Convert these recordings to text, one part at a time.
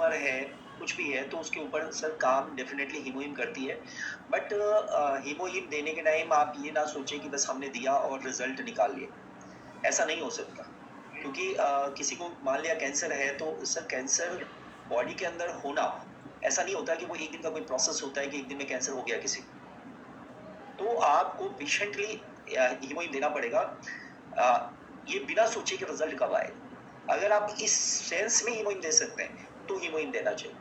Tumour है, कुछ भी है, तो उसके ऊपर सर काम डेफ़िनेटली हीमोहिम करती है। बट हीमोहिम देने के टाइम आप ये ना सोचें कि बस हमने दिया और रिज़ल्ट निकाल लिए। ऐसा नहीं हो सकता। क्योंकि किसी को मान लिया कैंसर है तो सर कैंसर बॉडी के अंदर होना, ऐसा नहीं होता कि वो एक दिन का कोई प्रोसेस होता है कि एक दिन में कैंसर हो गया किसी को। तो आपको पेशेंटली हीमोहिम देना पड़ेगा। ये बिना सोचे कि रिज़ल्ट कब आएगा। अगर आप इस सेंस में हीमोहिम दे सकते हैं, तो हीमोहिम देना चाहिए।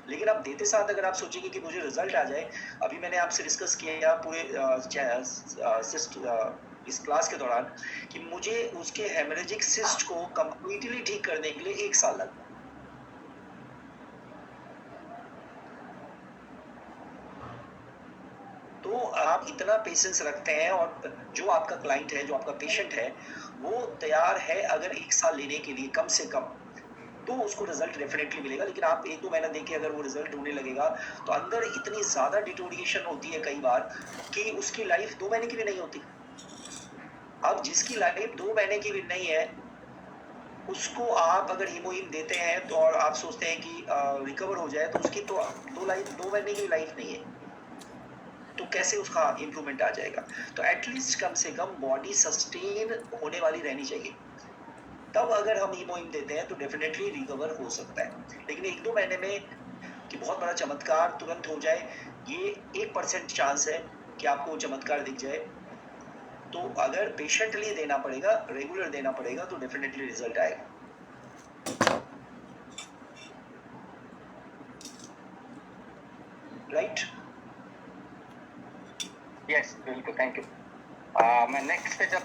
लेकिन आप देते साथ अगर आप सोचेंगे कि मुझे रिज़ल्ट आ जाए, अभी मैंने आपसे डिस्कस किया पूरे इस क्लास के दौरान कि मुझे उसके हेमरेजिक सिस्ट को कंप्लीटली ठीक करने के लिए 1 साल लगा। तो आप इतना पेशेंस रखते हैं और जो आपका क्लाइंट है, जो आपका पेशेंट है, वो तैयार है अगर 1 साल लेने के लिए कम से कम, तो उसको रिज़ल्ट डेफ़िनेटली मिलेगा। लेकिन आप 1-2 महीना देके अगर वो रिज़ल्ट होने लगेगा, तो अंदर इतनी ज़्यादा डिटोरिएशन होती है कई बार कि उसकी लाइफ़ 2 महीने की भी नहीं होती। अब जिसकी लाइफ़ 2 महीने की भी नहीं है, उसको आप अगर हीमोहिम देते हैं तो और आप सोचते हैं कि रिकवर हो जाए, तो उसकी तो 2 महीने की लाइफ़ नहीं है। तो कैसे उसका इम्प्रूवमेंट आ जाएगा? तो एटलीस्ट कम से कम बॉडी सस्टेन होने वाली रहनी चाहिए। तब अगर हम हीमोहिम देते हैं तो डेफ़िनेटली रिकवर हो सकता है। लेकिन 1-2 महीने में कि बहुत बड़ा चमत्कार तुरंत हो जाए, ये 1% चांस है कि आपको वो चमत्कार दिख जाए। तो अगर पेशेंटली देना पड़ेगा, रेगुलर देना पड़ेगा, तो डेफ़िनेटली रिज़ल्ट आएगा। राइट? यस, बिल्कुल, थैंक यू। मैं नेक्स्ट पे जब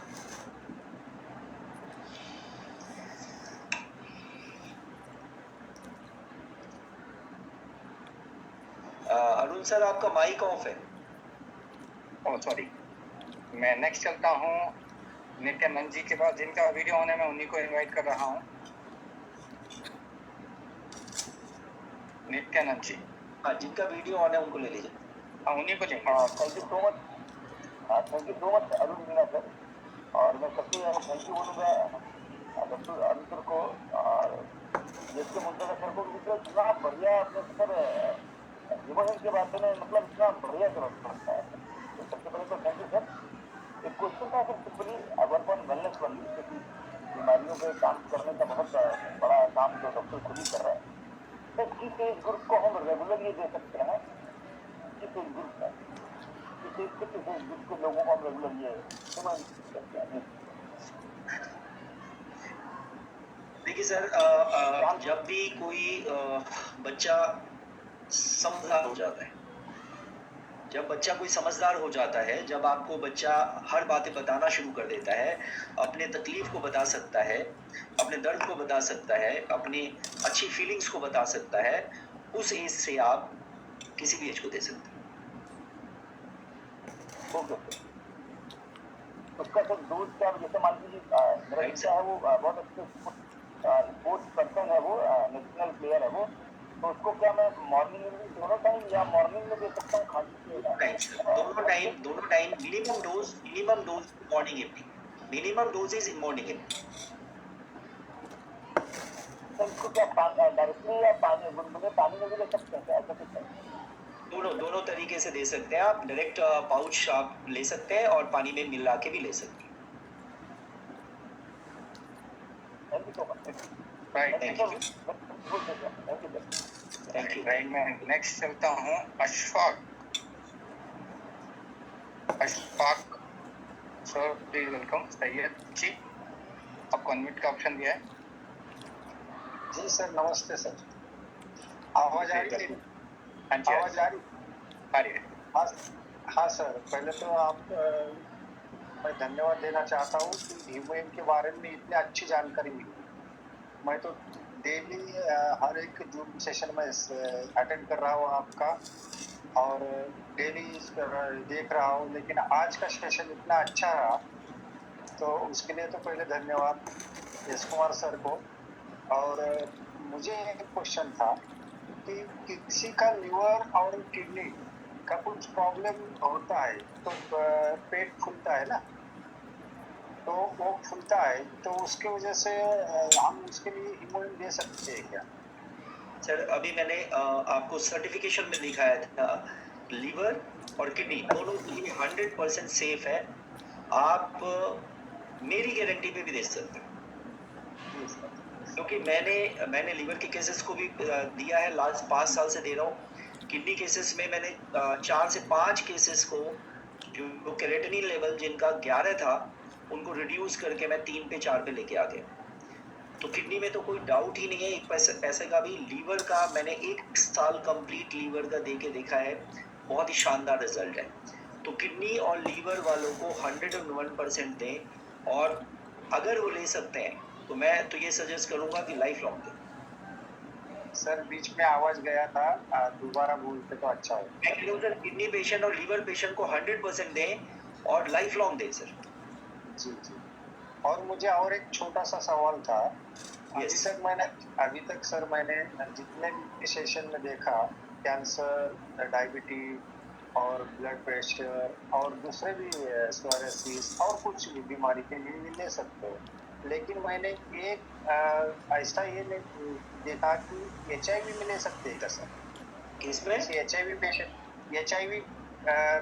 अरुण सर आपका माइक ऑफ है। ओह सॉरी, मैं नेक्स्ट चलता हूँ नित्यानंद जी के पास, जिनका वीडियो ऑन है, मैं उन्हीं को इनवाइट कर रहा हूँ। नित्यानंद जी, हाँ, जिनका वीडियो ऑन है उनको ले लीजिए। हाँ, उन्हीं को लेंगे। Thank you so much Arun Meena sir. और मैं सबसे थैंक यू बोलूँगा डॉक्टर अरुण सर को और जैसे मुंतजा सर को, इतना बढ़िया आपने सर हीमोहिम के बारे में मतलब इतना बढ़िया जरूरत पड़ता है। तो सबसे पहले तो थैंक यू सर। एक क्वेश्चन था sir, simply work on wellness वाली, क्योंकि बीमारियों पे काम करने का बहुत बड़ा काम जो डॉक्टर खुद ही कर रहा है। तो किस एज ग्रुप को हम रेगुलर ये दे सकते हैं? किस एज ग्रुप में, किस एज ग्रुप के लोगों को हम रेगुलर ये समझ सकते हैं? देखिए सर, जब भी कोई बच्चा समझदार हो जाता है, जब बच्चा कोई समझदार हो जाता है, जब आपको बच्चा हर बातें बताना शुरू कर देता है, अपने तकलीफ को बता सकता है, अपने दर्द को बता सकता है, अपनी अच्छी फीलिंग्स को बता सकता है, उस एज से आप किसी भी एज को दे सकते हैं। उसका तो डोज क्या, जैसे मान लीजिए मेरा बच्चा है, वो बहुत अच्छे स्पोर्ट्स पर्सन है, वो नेशनल प्लेयर है वो, तो उसको क्या मैं मॉर्निंग में दोनों टाइम या मॉर्निंग में दे सकता हूँ खाली? दोनों time minimum dose morning evening, minimum dose is in morning evening. तो इसको क्या डायरेक्टली या पानी में भी ले सकते हैं क्या, ऐसा कुछ है? दोनों तरीके से दे सकते हैं आप। डायरेक्ट पाउच आप ले सकते हैं और पानी में मिला के भी ले सकते हैं। Thank you so much. Right, thank you. Thank you. Right, मैं नेक्स्ट चलता हूँ Ashfaq sir, please welcome. Syed ji, आपको अनम्यूट का ऑप्शन दिया है। जी सर, नमस्ते सर। आवाज आ रही है? हाँ जी, आवाज आ रही है। हाँ सर, पहले तो आप मैं धन्यवाद देना चाहता हूँ कि हीमोहिम के बारे में इतनी अच्छी जानकारी मिली। मैं तो डेली हर एक जूम सेशन में अटेंड कर रहा हूँ आपका, और डेली देख रहा हूँ, लेकिन आज का सेशन इतना अच्छा रहा, तो उसके लिए तो पहले धन्यवाद यश कुमार सर को। और मुझे एक क्वेश्चन था कि किसी का लिवर और किडनी का कुछ प्रॉब्लम होता है तो पेट फूलता है ना, तो वो फूलता है, तो उसके वजह से हम उसके लिए हीमोहिम दे सकते हैं क्या? सर अभी मैंने आपको सर्टिफिकेशन में दिखाया था, लीवर और किडनी दोनों के लिए 100% सेफ है। आप मेरी गारंटी पे भी दे सकते हैं, क्योंकि मैंने लीवर के केसेस को भी दिया है, लास्ट 5 साल से दे रहा हूँ। किडनी केसेस में मैंने 4 से 5 केसेस को जो क्रेटिनिन लेवल जिनका 11 था उनको रिड्यूस करके मैं 3 पे 4 पे लेके आ गया। तो किडनी में तो कोई डाउट ही नहीं है, एक पैसे का भी। लीवर का मैंने 1 साल कंप्लीट लीवर का दे के देखा है, बहुत ही शानदार रिजल्ट है। तो किडनी और लीवर वालों को 101% दें, और अगर वो ले सकते हैं तो मैं तो ये सजेस्ट करूंगा कि लाइफ लॉन्ग दें। सर बीच में आवाज गया था, दोबारा बोलते तो अच्छा हो। मैं कह रहा हूं सर, किडनी पेशेंट और लीवर पेशेंट को 100% दें और लाइफ लॉन्ग दें सर। जी जी। और मुझे और एक छोटा सा सवाल था। अभी तक सर मैंने जितने भी सेशन में देखा, कैंसर, डायबिटीज और ब्लड प्रेशर और दूसरे भी सोरियासिस और कुछ भी बीमारी के लिए भी ले सकते हो, लेकिन मैंने एक ऐसा ये देखा कि HIV में ले सकते हैं क्या सर? इसमें HIV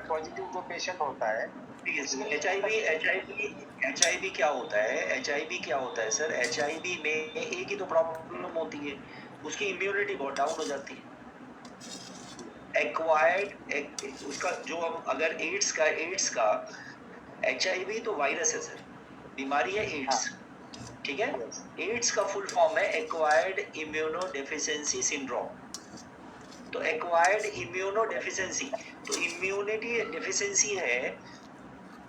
पॉजिटिव जो पेशेंट होता है, HIV क्या होता है? HIV क्या होता है सर? HIV में एक ही तो प्रॉब्लम होती है, उसकी इम्यूनिटी बहुत डाउन हो जाती है। एक्वायर्ड उसका जो हम अगर एड्स का HIV तो वायरस है सर, बीमारी है एड्स, ठीक है? एड्स का फुल फॉर्म है एक्वायर्ड इम्यूनोडेफिशिएंसी सिंड्रोम। तो एक्वायर्ड इम्यूनोडेफिशिएंसी, तो इम्यूनिटी डेफिशिएंसी है।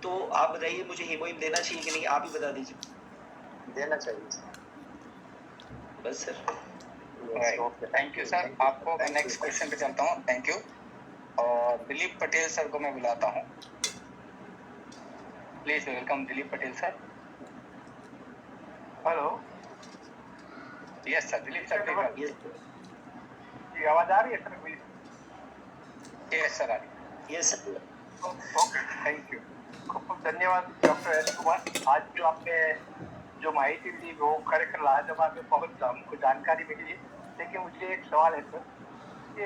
तो आप बताइए मुझे हीमोइन देना चाहिए कि नहीं, आप ही बता दीजिए। देना चाहिए सर। बस सर। Thank you sir. आपको मैं नेक्स्ट क्वेश्चन पे चलता हूँ। Thank you. और दिलीप पटेल सर को मैं बुलाता हूँ। Please welcome Dilip Patel sir. Hello. Yes sir, Dilip sir please. जी आवाज आ रही है सर मेरी? यस सर, आ रही है। Yes sir. Okay, thank you. खूब धन्यवाद डॉक्टर एस कुमार। आज जो आपने जो माहिती दी वो खरेखर लाजवाब में बहुत हमको जानकारी मिली है। लेकिन मुझे एक सवाल है सर, कि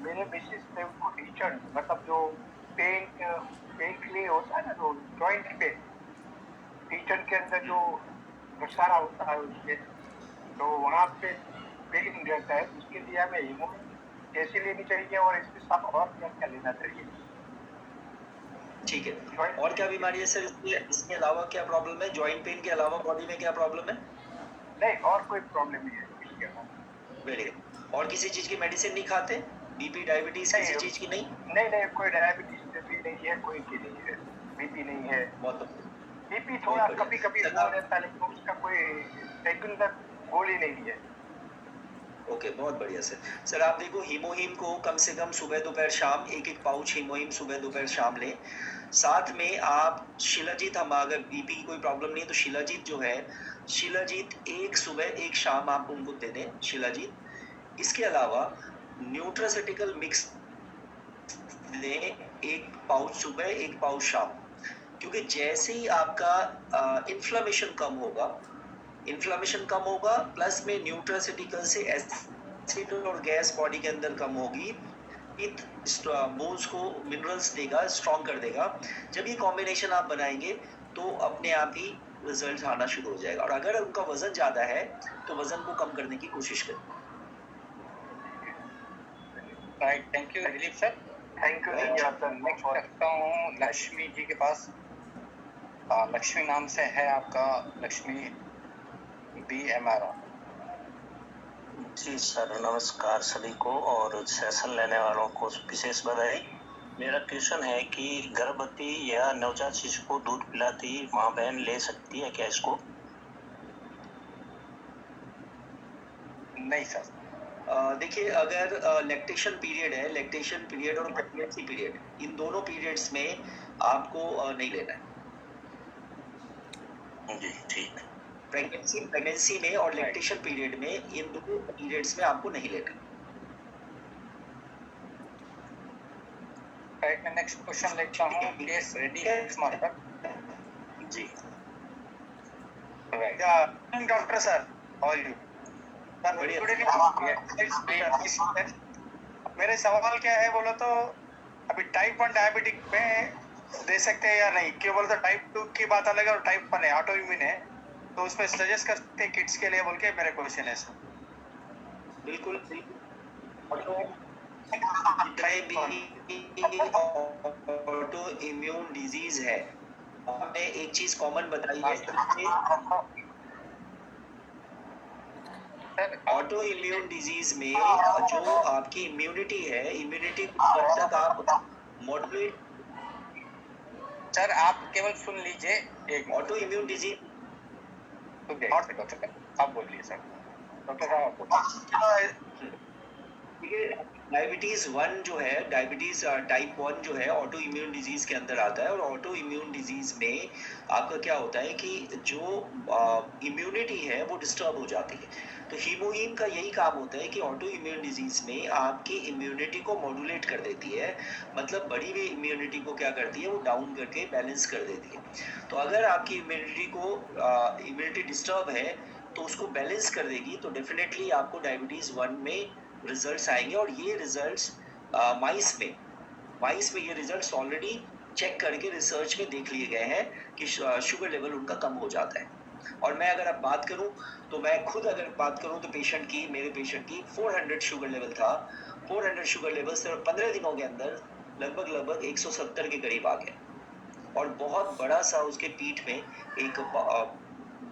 मेरे मिसेस ने उनको टीचर मतलब जो पेन के लिए होता है ना, जो जॉइंट पेन, टीचर के अंदर जो घसारा होता है उसके, तो वहाँ पे पेन रहता है, उसके लिए हमें हीमोग्लोबिन कैसे लेनी चाहिए और इसके साथ और क्या क्या लेना चाहिए? ठीक है। और क्या बीमारी है सर? इसके अलावा क्या प्रॉब्लम है? जॉइंट पेन के अलावा बॉडी में क्या प्रॉब्लम है? नहीं, और कोई प्रॉब्लम नहीं है इसके अलावा। Very good. और किसी चीज की मेडिसिन नहीं खाते? बीपी डायबिटीज किसी चीज की नहीं? नहीं, कोई डायबिटीज भी नहीं है, कोई की नहीं है, बीपी नहीं है। बहुत बीपी थोड़ा कभी कभी हो रहता है, लेकिन उसका कोई रेगुलर गोली नहीं है। ओके, बहुत बढ़िया सर। सर आप देखो, हीमोहीम को कम से कम सुबह दोपहर शाम एक पाउच हीमोहीम सुबह दोपहर शाम लें। साथ में आप शिलाजीत, हम अगर बीपी की कोई प्रॉब्लम नहीं है तो शिलाजीत जो है, शिलाजीत एक सुबह एक शाम आप उनको दे दें, शिलाजीत। इसके अलावा न्यूट्रासेटिकल मिक्स दें, एक पाउच सुबह एक पाउच शाम, क्योंकि जैसे ही आपका इन्फ्लेमेशन कम होगा प्लस में न्यूट्रासेटिकल से एसिड और गैस बॉडी के अंदर कम होगी, बोन्स को मिनरल्स देगा, स्ट्रॉन्ग कर देगा। जब ये कॉम्बिनेशन आप बनाएंगे तो अपने आप ही रिजल्ट आना शुरू हो जाएगा। और अगर उनका वजन ज्यादा है तो वजन को कम करने की कोशिश करें। Right, thank you Dilip sir. Thank you. Next रखता हूँ लक्ष्मी जी के पास। लक्ष्मी नाम से है आपका, लक्ष्मी BMR। जी सर, नमस्कार सभी को और सेशन लेने वालों को विशेष बधाई। मेरा क्वेश्चन है कि गर्भवती या नवजात शिशु को दूध पिलाती माँ बहन ले सकती है क्या इसको? नहीं सर। देखिए, अगर लैक्टेशन पीरियड और प्रेगनेंसी पीरियड, इन दोनों पीरियड्स में आपको नहीं लेना है। जी ठीक। प्रेगनेंसी में और लैक्टेशन पीरियड में, इन दोनों पीरियड्स में आपको नहीं लेना। राइट, मैं नेक्स्ट क्वेश्चन लेता हूँ। Case ready marker ji. Right. Doctor sir, how are you? मेरे सवाल क्या है बोलो तो, अभी टाइप 1 डायबिटिक में दे सकते हैं या नहीं? क्यों बोलो तो टाइप 2 की बात अलग है और टाइप 1 है, ऑटो इम्यून है, तो उसमें सजेस्ट करते हैं किड्स के लिए बोल के मेरे क्वेश्चन है सर। बिल्कुल ऑटो इम्यून डिजीज है। आपने एक चीज कॉमन बताई है, ऑटो इम्यून डिजीज में जो आपकी इम्यूनिटी है, इम्यूनिटी जब तक आप मॉडरेट, सर आप केवल सुन लीजिए। एक ऑटो इम्यून डिजीज डॉक्टर आप बोलिए सर। डॉक्टर साहब आप बोलिए। डायबिटीज 1 जो है, डायबिटीज टाइप 1 जो है ऑटो इम्यून डिजीज के अंदर आता है। और ऑटो इम्यून डिजीज में आपका क्या होता है कि जो इम्यूनिटी है वो डिस्टर्ब हो जाती है। तो हीमोहीम का यही काम होता है कि ऑटो इम्यून डिजीज में आपकी इम्यूनिटी को मॉड्यूलेट कर देती है, मतलब बढ़ी हुई इम्यूनिटी को क्या करती है, वो डाउन करके बैलेंस कर देती है। तो अगर आपकी इम्यूनिटी डिस्टर्ब है तो उसको बैलेंस कर देगी, तो डेफिनेटली आपको डायबिटीज 1 में रिजल्ट्स आएंगे। और ये रिजल्ट्स माइस में ये रिजल्ट्स ऑलरेडी चेक करके रिसर्च में देख लिए गए हैं कि शुगर लेवल उनका कम हो जाता है। और मैं अगर अब बात करूं तो मैं खुद अगर बात करूं तो मेरे पेशेंट की 400 शुगर लेवल था। 400 शुगर लेवल सिर्फ 15 दिनों के अंदर लगभग 170 के करीब आ गया। और बहुत बड़ा सा उसके पीठ में एक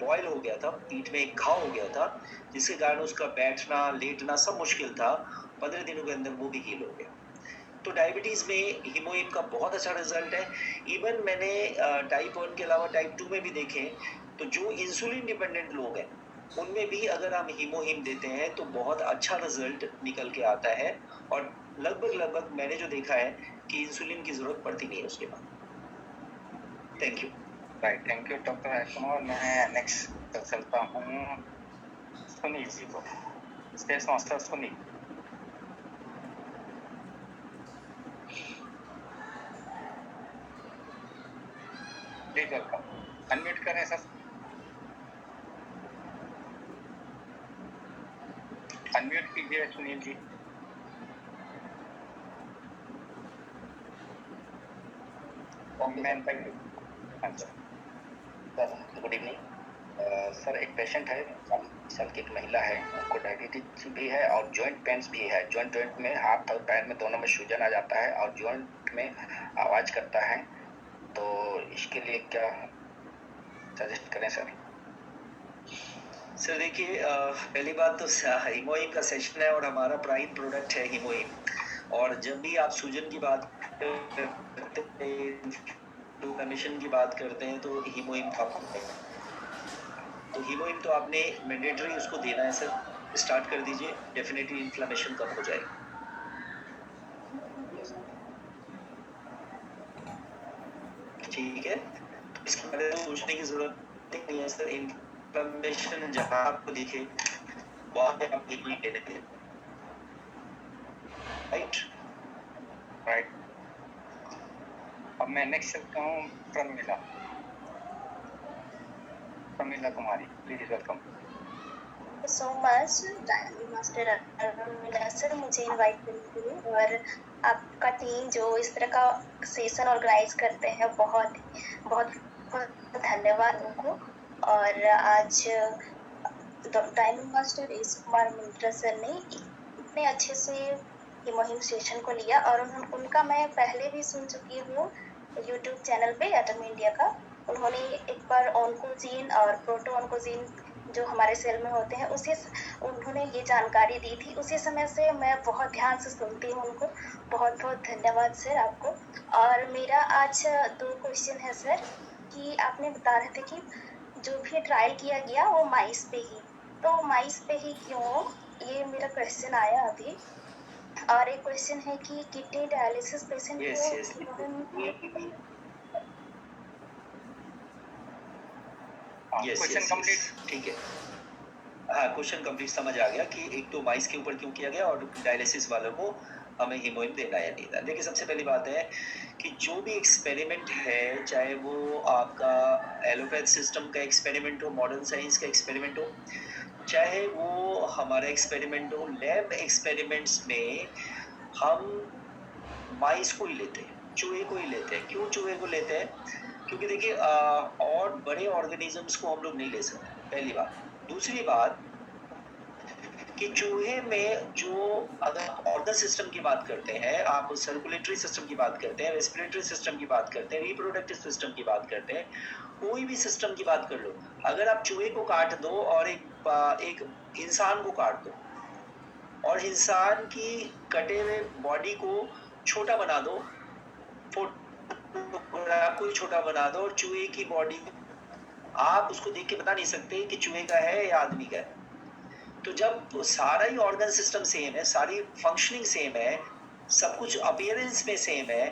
बॉयल हो गया था, पीठ में एक घाव हो गया था, जिसके कारण उसका बैठना लेटना सब मुश्किल था। 15 दिनों के अंदर वो भी हील हो गया। तो डायबिटीज में हीमोहिम का बहुत अच्छा रिजल्ट है। इवन मैंने टाइप 1 के अलावा टाइप 2 में भी देखे, तो जो इंसुलिन डिपेंडेंट लोग हैं उनमें भी अगर हम हीमोहिम देते हैं तो बहुत अच्छा रिजल्ट निकल के आता है। और लगभग मैंने जो देखा है कि इंसुलिन की जरूरत पड़ती नहीं है उसके बाद। Thank you. Right, thank you doctor Rajkumar. मैं नेक्स्ट चलता हूँ सुनील जी को, stage master Sunil. Please welcome, unmute करें सर, अनम्यूट कीजिए Sunil ji. Good evening sir. एक पेशेंट है, 40 साल की एक महिला है, उनको डायबिटीज भी है और जॉइंट पेन्स भी है। जॉइंट में हाथ और पैर में दोनों में सूजन आ जाता है और जॉइंट में आवाज करता है, तो इसके लिए क्या सजेस्ट करें सर? सर देखिए, पहली बात तो हीमोहिम का सेशन है और हमारा प्राइम प्रोडक्ट है हीमोहिम। और जब भी आप सूजन की बात करते हैं, इन्फ्लेमेशन की बात करते हैं, तो हीमोहिम का तो हीमोहिम तो आपने मैंडेटरी उसको देना है सर, स्टार्ट कर दीजिए, डेफिनेटली इन्फ्लेमेशन कम हो जाएगी। ठीक है, तो इसके बारे में सोचने की जरूरत नहीं है सर। इन्फ्लेमेशन जहाँ आपको दिखे वहाँ पे आप हीमोहिम दे देते हैं। राइट। अब मैं नेक्स्ट चलता हूँ Pramila Kumari, please welcome. So much master Arun sir मुझे इनवाइट करने के लिए, और आपका टीम जो इस तरह का सेशन ऑर्गेनाइज करते हैं, बहुत बहुत धन्यवाद उनको। और आज डायमंड मास्टर एस कुमार मित्रा सर ने इतने अच्छे से हीमोहिम सेशन को लिया, और उनका मैं पहले भी सुन चुकी हूँ यूट्यूब चैनल पे एटम इंडिया का। उन्होंने एक बार ऑन्कोजीन और प्रोटो ऑन्कोजीन जो हमारे सेल में होते हैं उन्होंने ये जानकारी दी थी। उसी समय से मैं बहुत ध्यान से सुनती हूँ उनको। बहुत बहुत धन्यवाद सर आपको। और मेरा आज 2 क्वेश्चन है सर, कि आपने बता रहे थे कि जो भी ट्रायल किया गया वो माइस पे ही, तो माइस पे ही क्यों, ये मेरा क्वेश्चन आया अभी। और एक क्वेश्चन है कि kidney dialysis patient question complete, ठीक है। हाँ, क्वेश्चन कंप्लीट समझ आ गया कि एक तो माइस के ऊपर क्यों किया गया और डायलिसिस वालों को हमें हीमोहिम देना या नहीं देना। देखिए, सबसे पहली बात है कि जो भी एक्सपेरिमेंट है, चाहे वो आपका एलोपैथ सिस्टम का एक्सपेरिमेंट हो, मॉडर्न साइंस का एक्सपेरिमेंट हो, चाहे वो हमारा एक्सपेरिमेंट हो, लैब एक्सपेरिमेंट्स में हम माइस को ही लेते हैं, चूहे को ही लेते हैं। क्यों चूहे को लेते हैं? क्योंकि देखिए और बड़े ऑर्गेनिजम्स को हम लोग नहीं ले सकते, पहली बात। दूसरी बात कि चूहे में जो, अगर आप ऑर्गन सिस्टम की बात करते हैं, आप सर्कुलेटरी सिस्टम की बात करते हैं, रेस्पिरेटरी सिस्टम की बात करते हैं, रिप्रोडक्टिव सिस्टम की बात करते हैं, कोई भी सिस्टम की बात कर लो, अगर आप चूहे को काट दो और एक इंसान को काट दो और इंसान की कटे हुए बॉडी को छोटा बना दो, फोटोग्राफ को छोटा बना दो और चूहे की बॉडी आप उसको देख के बता नहीं सकते कि चूहे का है या आदमी का है। तो जब सारा ही ऑर्गन सिस्टम सेम है, सारी फंक्शनिंग सेम है, सब कुछ अपीयरेंस में सेम है,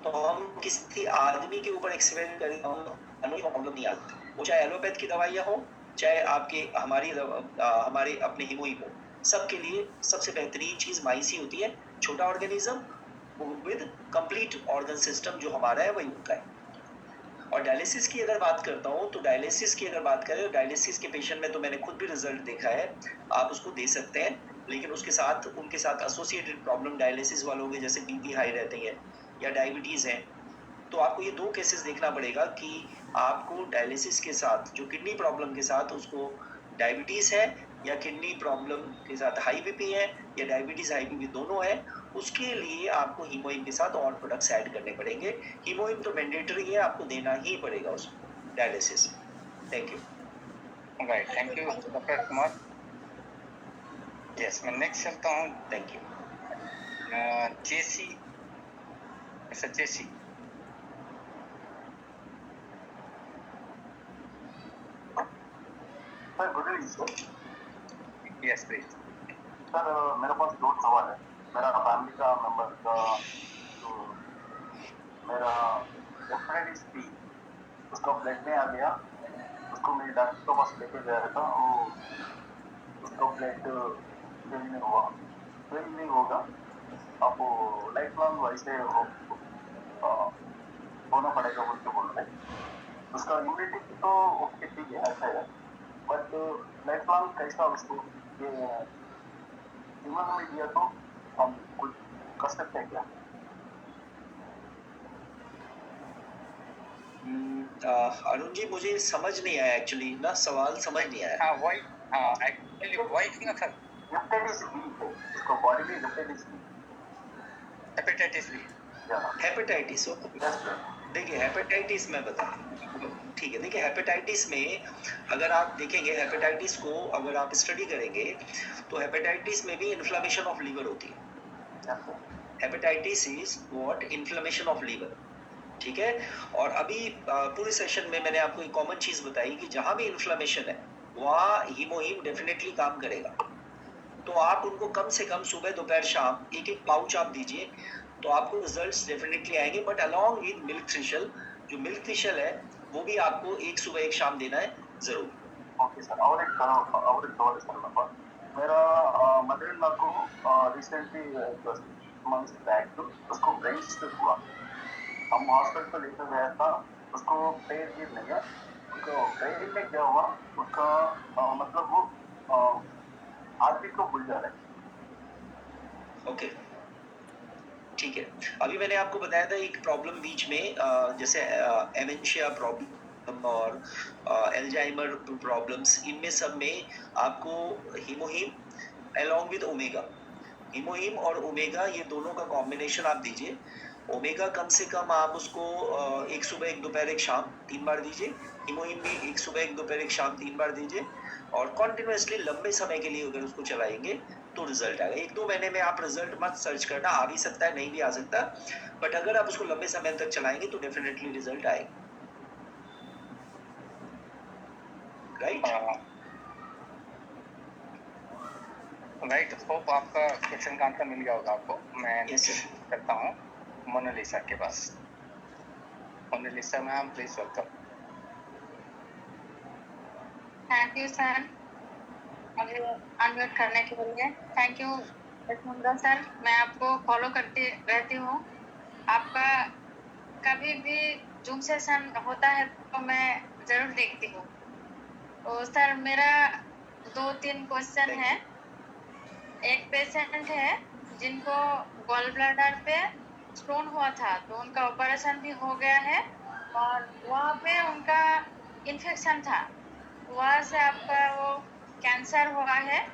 तो हम किसी आदमी के ऊपर एक्सपेरिमेंट करें प्रॉब्लम नहीं आती। वो चाहे एलोपैथ की दवाइयाँ हो, चाहे आपके हमारे अपने हीमोइम हो, सबके लिए सबसे बेहतरीन चीज माइस ही होती है। छोटा organism with complete organ system जो हमारा है वही उनका है। और डायलिसिस की अगर बात करता हूँ तो डायलिसिस की अगर बात करें, डायलिसिस के पेशेंट में तो मैंने खुद भी रिजल्ट देखा है, आप उसको दे सकते हैं, लेकिन उसके साथ उनके साथ एसोसिएटेड प्रॉब्लम डायलिसिस वालों के जैसे बीपी हाई रहती है या डायबिटीज़ है, तो आपको ये 2 केसेस देखना पड़ेगा कि आपको डायलिसिस के साथ जो किडनी प्रॉब्लम के साथ उसको डायबिटीज़ है या किडनी प्रॉब्लम के साथ हाई बीपी है या डायबिटीज़ हाई बीपी दोनों है, उसके लिए आपको हीमोइम के साथ और प्रोडक्ट्स ऐड करने पड़ेंगे। हीमोइम तो मैंडेटरी है, आपको देना ही पड़ेगा उसको dialysis. Thank you. Right, thank you doctor Kumar. Yes, मैं नेक्स्ट चलता हूँ। Thank you. JC, mister JC. Sir good evening sir. Yes please. Sir मेरे पास 2 सवाल है। मेरा फैमिली का मेंबर का तो मेरा हेपेटाइटिस बी उसका ब्लड में आ गया, उसको मेरे डॉक्टर के पास लेके गया था, वो उसका ब्लड फेल नहीं होगा, अब वो लाइफ लॉन्ग वैसे होना पड़ेगा बोल के बोल रहे। उसका इम्यूनिटी तो ओके ठीक है, अच्छा है, बट लाइफ लॉन्ग कैसा उसको ह्यूमन मीडिया तो हम कुछ कर सकते हैं क्या? अरुण जी मुझे समझ नहीं आया एक्चुअली ना, सवाल समझ नहीं आया। हाँ वही, हाँ एक्चुअली वही थी ना सर। हेपेटाइटिस बी है, उसको बॉडी में hepatitis B. Hepatitis B. Hepatitis देखिए, हेपेटाइटिस मैं बता, ठीक है, देखिए हेपेटाइटिस में अगर आप देखेंगे, हेपेटाइटिस को अगर आप स्टडी करेंगे तो हेपेटाइटिस में भी इन्फ्लेमेशन ऑफ लीवर होती है। Hepatitis is what? Inflammation of liver, ठीक है। और अभी पूरे सेशन में मैंने आपको एक कॉमन चीज बताई कि जहां भी इन्फ्लेमेशन है वहाँ हीमोहीम डेफिनेटली काम करेगा। तो आप उनको कम से कम सुबह दोपहर शाम एक पाउच आप दीजिए तो आपको रिजल्ट्स डेफिनेटली आएंगे, बट अलॉन्ग विद मिल्क थ्रेशल, जो मिल्क थ्रेशल है वो भी आपको एक सुबह एक शाम देना है जरूर। ओके सर, और एक सवाल सर, मेरा मदर इन लॉ को रिसेंटली मंथ्स बैक उसको ब्रेन स्ट्रोक हुआ, हम हॉस्पिटल लेकर गया था, उसको पैर गिर नहीं गया, उसको पैर में क्या हुआ, उसका मतलब वो आदमी को भूल जा रहा है। ओके ठीक है, अभी मैंने आपको बताया था एक प्रॉब्लम बीच में जैसे एमेंशिया प्रॉब्लम और एल्जाइमर प्रॉब्लम्स, इनमें सब में आपको हीमोहीम अलोंग विद ओमेगा, हीमोहीम और ओमेगा ये दोनों का कॉम्बिनेशन आप दीजिए। ओमेगा कम से कम आप उसको एक सुबह एक दोपहर एक शाम 3 बार दीजिए, हीमोहीम भी एक सुबह एक दोपहर एक शाम 3 बार दीजिए, और कॉन्टिन्यूसली लंबे समय के लिए अगर उसको चलाएंगे तो रिजल्ट आएगा। 1-2 महीने में आप रिजल्ट मत सर्च करना, आ भी सकता है नहीं भी आ सकता, बट अगर आप उसको लंबे समय तक चलाएंगे तो डेफिनेटली रिजल्ट आएगा। राइट राइट, होप आपका क्वेश्चन का आंसर मिल गया होगा आपको। मैं Yes, sir. करता हूँ मोनालिसा के पास। Monalisa ma'am please welcome. Thank you sir मुझे अनम्यूट करने के लिए। थैंक यू यशमुंद्रा सर, मैं आपको फॉलो करती रहती हूँ। आपका कभी भी जूम सेशन होता है तो मैं जरूर देखती हूँ। तो सर मेरा 2-3 क्वेश्चन है। एक पेशेंट है जिनको गॉल ब्लैडर पे स्टोन हुआ था, तो उनका ऑपरेशन भी हो गया है और वहाँ पे उनका इन्फेक्शन था, वहाँ से आपका वो कैंसर हुआ है,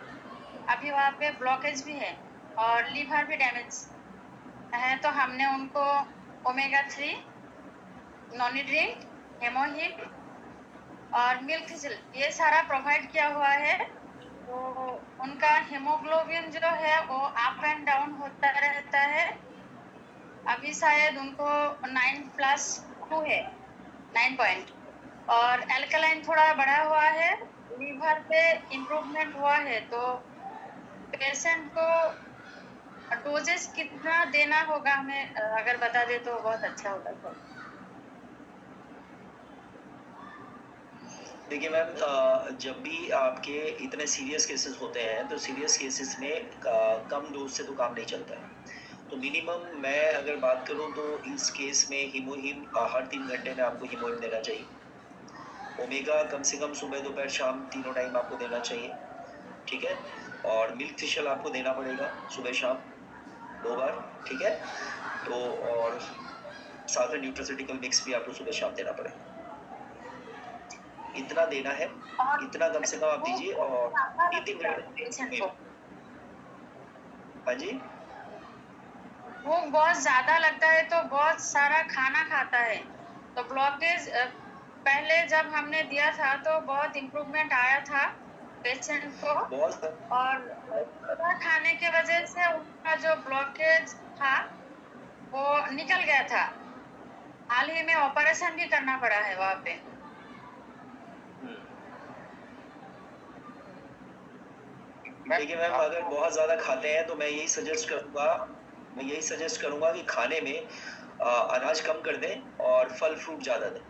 अभी वहाँ पे ब्लॉकेज भी है और लीवर भी डैमेज है। तो हमने उनको ओमेगा 3, नॉनी ड्रिंक, हेमोहिम और मिल्क थिसिल ये सारा प्रोवाइड किया हुआ है। तो उनका हेमोग्लोबिन जो है वो अप एंड डाउन होता रहता है। अभी शायद उनको 9+2 है, 9 पॉइंट, और एल्कलाइन थोड़ा बढ़ा हुआ है, लीवर पे इम्प्रूवमेंट हुआ है। तो पेशेंट को डोजेस कितना देना होगा हमें अगर बता दे तो बहुत अच्छा होगा सर। देखिए मैम, जब भी आपके इतने सीरियस केसेस होते हैं तो सीरियस केसेस में कम डोज से तो काम नहीं चलता है। तो मिनिमम मैं अगर बात करूं तो इस केस में हीमोहिम हर 3 घंटे में आपको हीमोहिम देना चाहिए। ओमेगा कम से कम सुबह दोपहर शाम तीनों टाइम आपको देना चाहिए, ठीक है। और मिल्क थिशल आपको देना पड़ेगा सुबह शाम 2 बार, ठीक है। तो और साथ में न्यूट्रास्यूटिकल मिक्स भी आपको सुबह शाम देना पड़ेगा। इतना देना है, इतना कम से कम आप दीजिए। और 3 घंटे। हाँ जी, वो बहुत ज्यादा लगता है तो बहुत सारा खाना खाता है। तो ब्लॉकेज पहले जब हमने दिया था तो बहुत इम्प्रूवमेंट आया था पेशेंट को, बहुत और खाने के वजह से उनका जो ब्लॉकेज था वो निकल गया था। हाल ही में ऑपरेशन भी करना पड़ा है वहाँ पे। देखिए मैम, अगर बहुत ज़्यादा खाते हैं तो मैं यही सजेस्ट करूँगा कि खाने में अनाज कम कर दें और फल फ्रूट ज़्यादा दें।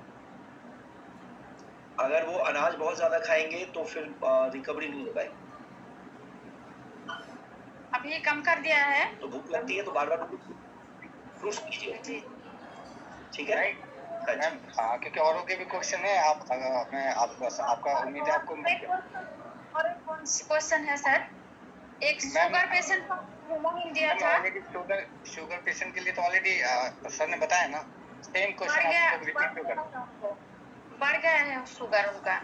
अगर वो अनाज बहुत ज़्यादा खाएंगे तो फिर रिकवरी नहीं हो पाएगी। अभी कम कर दिया है। तो भूख लगती है तो बार बार फ्रूट्स कीजिए, ठीक है। मैम क्योंकि औरों के भी क्वेश्चन है, मैं आपका उम्मीद है आपको और एक क्वेश्चन है सर, एक शुगर पेशेंट को हेमोहिम दिया था। शुगर पेशेंट के लिए तो ऑलरेडी सर ने बताया ना, सेम क्वेश्चन आपको रिपीट क्यों करना? बढ़ गया है शुगर उनका।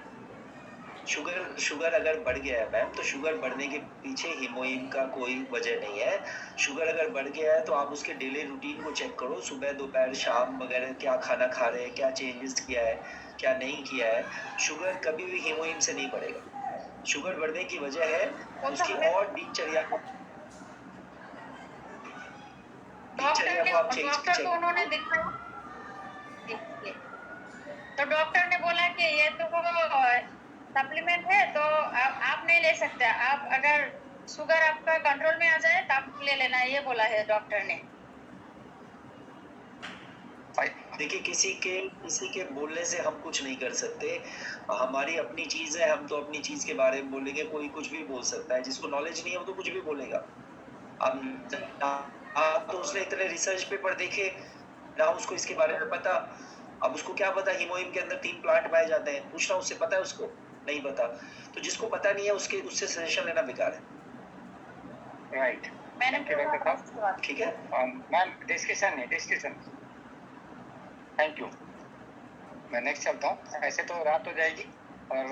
शुगर अगर बढ़ गया है मैम, तो शुगर बढ़ने के पीछे हीमोहिम का कोई वजह नहीं है। शुगर अगर बढ़ गया है तो आप उसके डेली रूटीन को चेक करो, सुबह दोपहर शाम वगैरह क्या खाना खा रहे हैं, क्या चेंजेस किया है, क्या नहीं किया है। शुगर कभी भी हीमोहिम से नहीं बढ़ेगा। शुगर बढ़ने की वजह है उसकी और दिनचर्या को आप चेंज को उन्होंने दिखाया, तो डॉक्टर ने बोला कि ये तो सप्लीमेंट है तो आप नहीं ले सकते, आप अगर शुगर आपका कंट्रोल में आ जाए तो आप ले लेना, ये बोला है डॉक्टर ने। देखिए, किसी के बोलने से हम कुछ नहीं कर सकते। हमारी अपनी चीज है, हम तो अपनी चीज के बारे में बोलेंगे। कोई कुछ भी बोल सकता है, जिसको नॉलेज नहीं है वो तो कुछ भी बोलेगा। अब तो उसने इतने रिसर्च पेपर देखे ना, उसको इसके बारे में पता। अब उसको क्या पता हीमोहिम के अंदर 3 प्लांट पाए जाते हैं, पूछना उससे, पता है उसको? नहीं पता। तो जिसको पता नहीं है उससे सजेशन लेना बेकार है। राइट, ठीक है मैम। Discussion thank you. मैं नेक्स्ट चलता हूँ, ऐसे तो रात हो जाएगी, और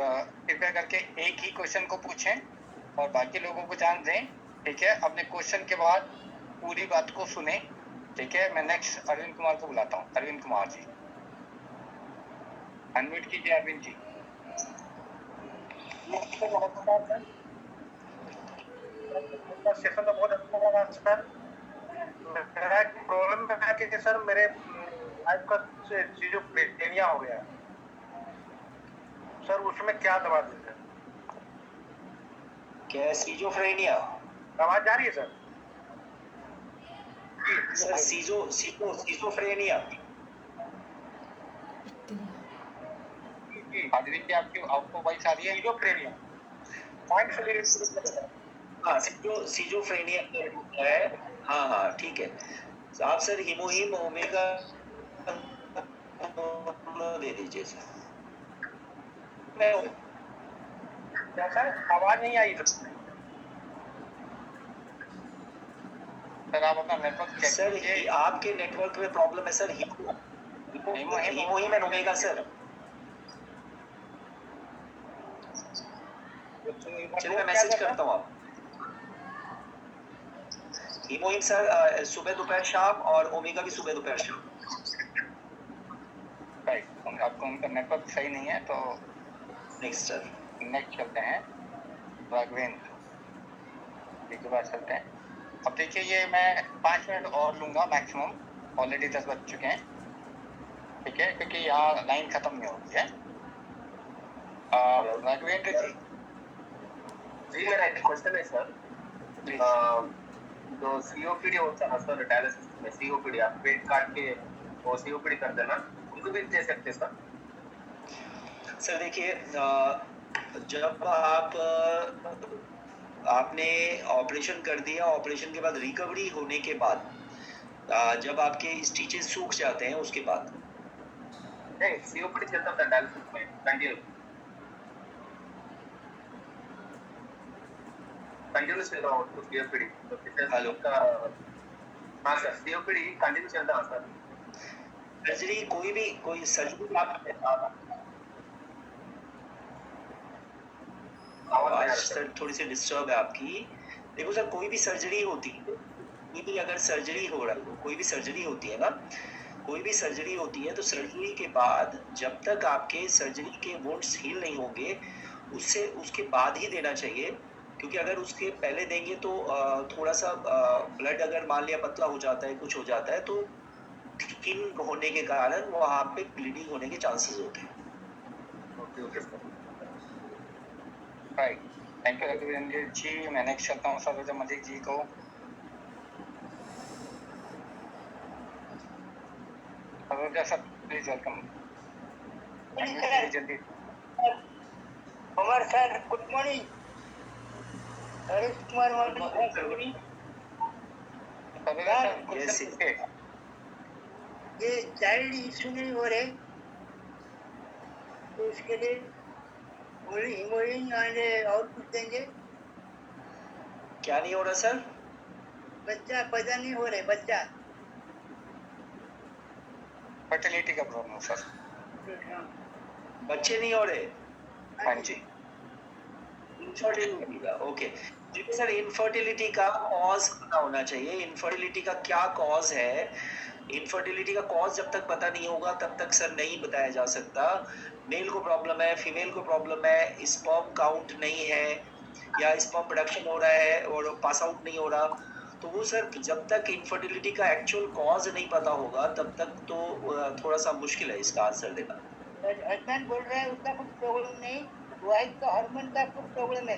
कृपया करके एक ही क्वेश्चन को पूछें और बाकी लोगों को चांस दें, ठीक है। अपने क्वेश्चन के बाद पूरी बात को सुने, ठीक है। मैं नेक्स्ट अरविंद कुमार को बुलाता हूँ। अरविंद कुमार जी, अनम्यूट कीजिए अरविंद जी। सेशन तो बहुत अच्छा लगा सर। मेरा एक प्रॉब्लम है कि सर मेरे वाइफ का सीजोफ्रेनिया हो गया सर, उसमें क्या दवा दें सर? क्या सीजोफ्रेनिया? आवाज जा रही है sir? Sir schizophrenia Arvind ji, आपको वॉइस आ रही है? सीजोफ्रेनिया हाँ, सीजोफ्रेनिया है। हाँ ठीक है। आप सर हीमोहिम ओमेगा दे दीजिए सर। क्या सर आवाज नहीं आई सर आप अपना नेटवर्क चेक सर कीजिए। आपके नेटवर्क में प्रॉब्लम है सर। हीमोहीम एंड ओमेगा सर। चलिए मैं मैसेज करता हूँ आप। हीमोहीम सर सुबह दोपहर शाम और ओमेगा भी सुबह दोपहर शाम। राइट, आपको उनका नेटवर्क सही नहीं है तो नेक्स्ट सर। नेक्स्ट चलते हैं राघवेंद्र जी के पास चलते हैं। अब देखिए ये मैं 5 मिनट और लूँगा मैक्सिमम, ऑलरेडी 10 बज चुके हैं, ठीक है, क्योंकि यहाँ लाइन खत्म नहीं होती है। राघवेंद्र जी जी मेरा एक क्वेश्चन है सर। प्लीज। जो सीओपीडी होता है सर डायलिसिस में, सीओपीडी आप पेट काट के वो सीओपीडी कर देना, उनको भी दे सकते हैं सर? सर देखिए जब आपने ऑपरेशन कर दिया, ऑपरेशन के बाद रिकवरी होने के बाद जब आपके स्टिचेस सूख जाते हैं उसके बाद नहीं, सीओपीडी चलता था डायलिसिस में कंटिन्यू चल रहा हो तो सीओपीडी तो हेलो का। हाँ सर, सीओपीडी कंटिन्यू चल रहा है सर। सर्जरी कोई सर्जरी आप आवाज सर थोड़ी सी डिस्टर्ब है आपकी। देखो सर कोई भी सर्जरी होती है, कोई भी अगर सर्जरी हो रहा है, कोई भी सर्जरी होती है ना, कोई भी सर्जरी होती है तो सर्जरी के बाद जब तक आपके सर्जरी के वुंड्स हील नहीं होंगे उसके बाद ही देना चाहिए, क्योंकि अगर उसके पहले देंगे तो थोड़ा सा ब्लड अगर मान लिया पतला हो जाता है, कुछ हो जाता है तो थिकिंग होने के कारण वहाँ पे ब्लीडिंग होने के चांसेस होते हैं। Okay sir, right, thank you Raghuvirendra ji. मैं नेक्स्ट करता हूँ सरोजा मलिक जी को। Saroja sir please welcome. जल्दी Kumar sir, good morning. Harish Kumar Saroja sir Yes, question पूछिए। ये चाइल्ड इशू नहीं हो रहे तो उसके लिए हीमोलिन और कुछ देंगे? क्या नहीं हो रहा सर? बच्चा पैदा नहीं हो रहे, बच्चा फर्टिलिटी का प्रॉब्लम सर। बच्चे नहीं हो रहे? हाँ जी। इनफर्टिलिटी का ओके। देखिए सर इनफर्टिलिटी का कॉज पता होना चाहिए। इनफर्टिलिटी का क्या कॉज है, इनफर्टिलिटी का कॉज जब तक पता नहीं होगा तब तक सर नहीं बताया जा सकता। मेल को प्रॉब्लम है, फीमेल को प्रॉब्लम है, स्पर्म काउंट नहीं है या स्पर्म प्रोडक्शन हो रहा है और पास आउट नहीं हो रहा, तो वो सर जब तक इनफर्टिलिटी का एक्चुअल कॉज नहीं पता होगा तब तक तो थोड़ा सा मुश्किल है इसका आंसर देना। हस्बैंड बोल रहा है उसका कुछ प्रॉब्लम नहीं, वाइफ का हार्मोन का कुछ प्रॉब्लम है।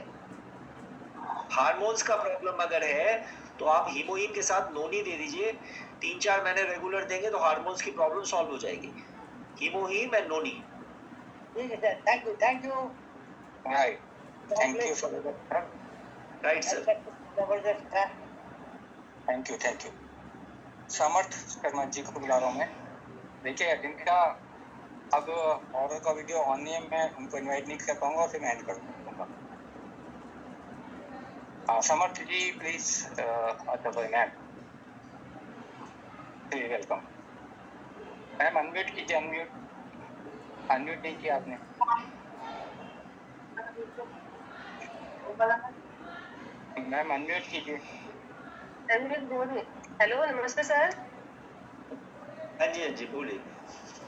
हार्मोन्स का प्रॉब्लम अगर है तो आप हीमोहीम के साथ नोनी दे दीजिए, 3-4 महीने रेगुलर देंगे तो हार्मोन्स की प्रॉब्लम सॉल्व हो जाएगी। हीमोहीम एंड नोनी। ठीक है sir, thank you. Right, thank you sir. Right sir, जबरदस्त था। थैंक यू समर्थ शर्मा जी को बुला रहा हूँ मैं। देखिए जिनका अब ऑर्डर का वीडियो ऑन नहीं है, मैं उनको इनवाइट नहीं कर पाऊंगा और फिर मैं एंड कर दूंगा। समर्थ जी प्लीज। अच्छा भाई ma'am please welcome. Ma'am unmute कीजिए, अनम्यूट नहीं किया आपने। मैम अनम्यूट कीजिए। हेलो नमस्ते सर। हाँ जी बोलिए।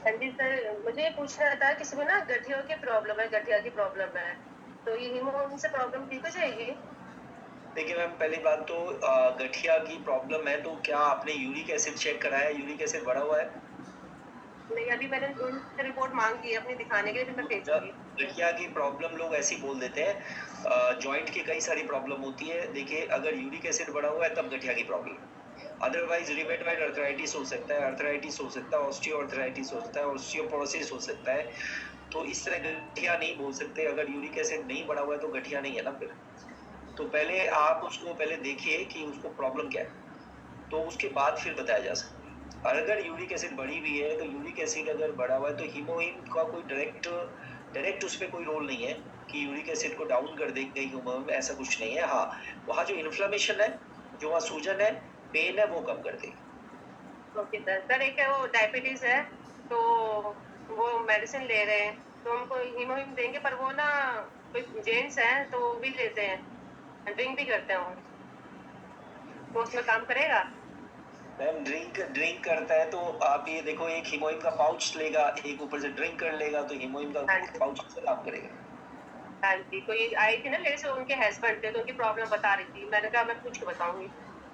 हाँ जी सर, मुझे ये पूछना था किसी को ना गठिया की प्रॉब्लम है, गठिया की प्रॉब्लम है, तो ये हीमोग्लोबिन से प्रॉब्लम ठीक हो जाएगी? देखिए मैम पहली बात तो गठिया की प्रॉब्लम है तो क्या आपने यूरिक एसिड चेक कराया है? यूरिक एसिड बढ़ा हुआ है? नहीं, अभी मैंने रिपोर्ट मांग की है अपनी दिखाने के लिए, मैं भेजूंगी। गठिया की प्रॉब्लम लोग ऐसे ही बोल देते हैं, जॉइंट की कई सारी प्रॉब्लम होती है। देखिए अगर यूरिक एसिड बढ़ा हुआ है तब गठिया की प्रॉब्लम, अदरवाइज रिमेटॉइड अर्थराइटिस हो सकता है, अर्थराइटिस हो सकता है, ऑस्टियोआर्थराइटिस हो सकता है, ऑस्टियोपोरोसिस हो सकता है। तो इस तरह गठिया नहीं बोल सकते। अगर यूरिक एसिड नहीं बढ़ा हुआ है तो गठिया नहीं है ना फिर। तो पहले आप उसको पहले देखिए कि उसको प्रॉब्लम क्या है, तो उसके बाद फिर बताया जा सकता है। अगर यूरिक एसिड बढ़ी हुई है तो यूरिक एसिड अगर बढ़ा हुआ है तो हीमोहीम का कोई डायरेक्ट उस पर कोई रोल नहीं है। कि यूरिक एसिड को डाउन कर देंगे हीमोग्लोबिन, ऐसा कुछ नहीं है। हाँ, वहाँ जो इन्फ्लेमेशन है, जो वहाँ सूजन है, पेन है, वो कम कर देगी। Okay sir. सर एक है वो डायबिटीज है, तो वो मेडिसिन ले रहे हैं, तो उनको हीमोहिम देंगे, पर वो ना कोई जेंट्स हैं तो वो भी लेते हैं, ड्रिंक भी करते हैं वो, तो उसमें काम करेगा? मैम ड्रिंक करता है तो आप ये देखो, एक हीमोहिम का पाउच लेगा, एक ऊपर से ड्रिंक कर लेगा, तो हीमोहिम का हाँ जी। पाउच से काम करेगा। हाँ जी, कोई आई थी ना लेडीज, उनके हस्बैंड थे, तो उनकी प्रॉब्लम बता रही थी, मैंने कहा मैं पूछ के बताऊंगी।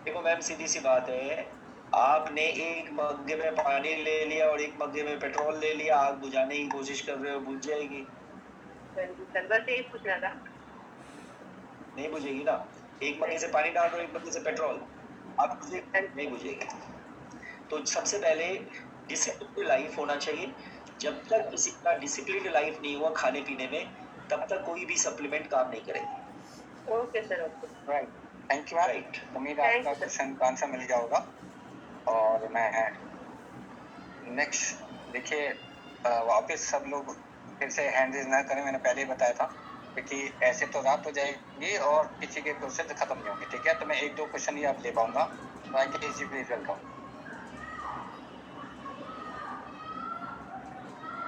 देखो मैम, सीधी सी बात है, आपने एक मग्गे में पानी ले लिया और एक मग्गे में पेट्रोल ले लिया, आग बुझाने की कोशिश कर रहे हो, बुझ जाएगी? सर बस यही पूछना था। नहीं बुझेगी ना। एक मग्गे से पानी डाल दो, एक मग्गे से पेट्रोल, आप नहीं बुझेगी। तो सबसे पहले डिसिप्लिन लाइफ होना चाहिए। जब तक किसी का डिसिप्लिन लाइफ नहीं हुआ खाने पीने में, तब तक कोई भी सप्लीमेंट काम नहीं करेगी। Okay sir, okay. Right, thank you ma'am. Right. उम्मीद है आपका क्वेश्चन का आंसर मिल गया होगा। और मैं नेक्स्ट, देखिए वापस सब लोग फिर से हैंड रेज ना करें, मैंने पहले ही बताया था, क्योंकि ऐसे तो रात हो जाएगी और किसी के क्वेश्चन खत्म नहीं होंगे, ठीक है? तो मैं एक दो क्वेश्चन ही आप ले पाऊंगा, तो I can easy please welcome.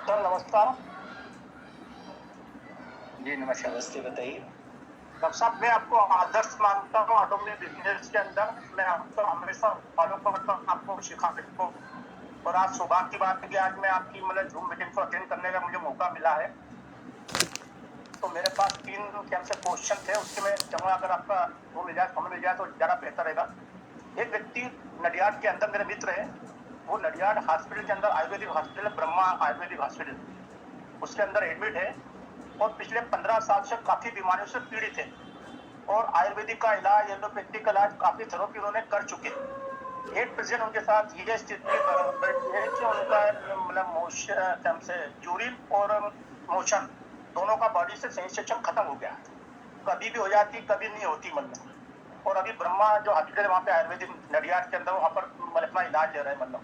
Sir नमस्कार। जी नमस्कार। नमस्ते, बताइए। डॉक्टर साहब, मैं आपको आदर्श मानता हूँ ऑटोमोबाइल बिजनेस के अंदर। मैं आपको हमेशा फॉलो करता हूँ, आपको सिखाने को। और आज सौभाग्य की बात है कि आज मैं आपकी मतलब जूम मीटिंग को अटेंड करने का मुझे मौका मिला है। तो मेरे पास 3 कैंप से क्वेश्चन थे, उसके मैं चाहूँगा अगर आपका वो मिल जाए, समय मिल जाए तो ज़्यादा बेहतर रहेगा। एक व्यक्ति नडियाड के अंदर मेरे मित्र है, वो नडियाड हॉस्पिटल के अंदर आयुर्वेदिक हॉस्पिटल, ब्रह्मा आयुर्वेदिक हॉस्पिटल, उसके अंदर एडमिट है और पिछले 15 साल से काफी बीमारियों से पीड़ित है और आयुर्वेदिक का इलाज, एलोपैथिक का इलाज काफी थेरेपी उन्होंने कर चुके। एक प्रेजेंट उनके साथ ये स्थिति है कि उनका मतलब मोशन से यूरिन और मोशन दोनों का बॉडी से सेंसेशन खत्म हो गया। कभी भी हो जाती, कभी नहीं होती मतलब। और अभी ब्रह्मा जो हॉस्पिटल है वहाँ पे आयुर्वेदिक नडियाड के अंदर, वहाँ पर मतलब अपना इलाज ले रहे हैं मतलब।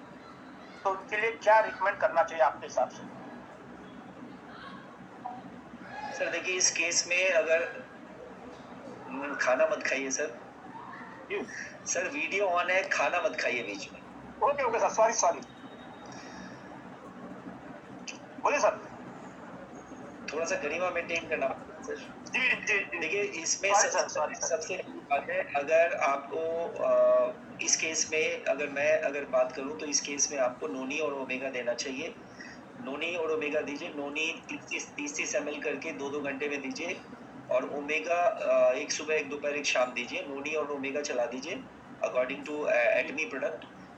तो उनके लिए क्या रिकमेंड करना चाहिए आपके हिसाब से? सर देखिए, इस केस में अगर खाना मत खाइए सर। सर वीडियो ऑन है, खाना मत खाइए बीच में। ओके ओके सर, सॉरी बोलिए सर। थोड़ा सा गरिमा मेंटेन करना सर। जी। देखिए, इसमें सबसे बात है, अगर आपको इस केस में अगर बात करूं तो इस केस में आपको नोनी और ओमेगा देना चाहिए। नोनी और ओमेगा दीजिए। नोनी 30 ml करके 2-2 घंटे में दीजिए, और ओमेगा एक सुबह, एक दोपहर, एक शाम दीजिए। नोनी और ओमेगा चला दीजिए अकॉर्डिंग टू एटमी प्रोडक्ट।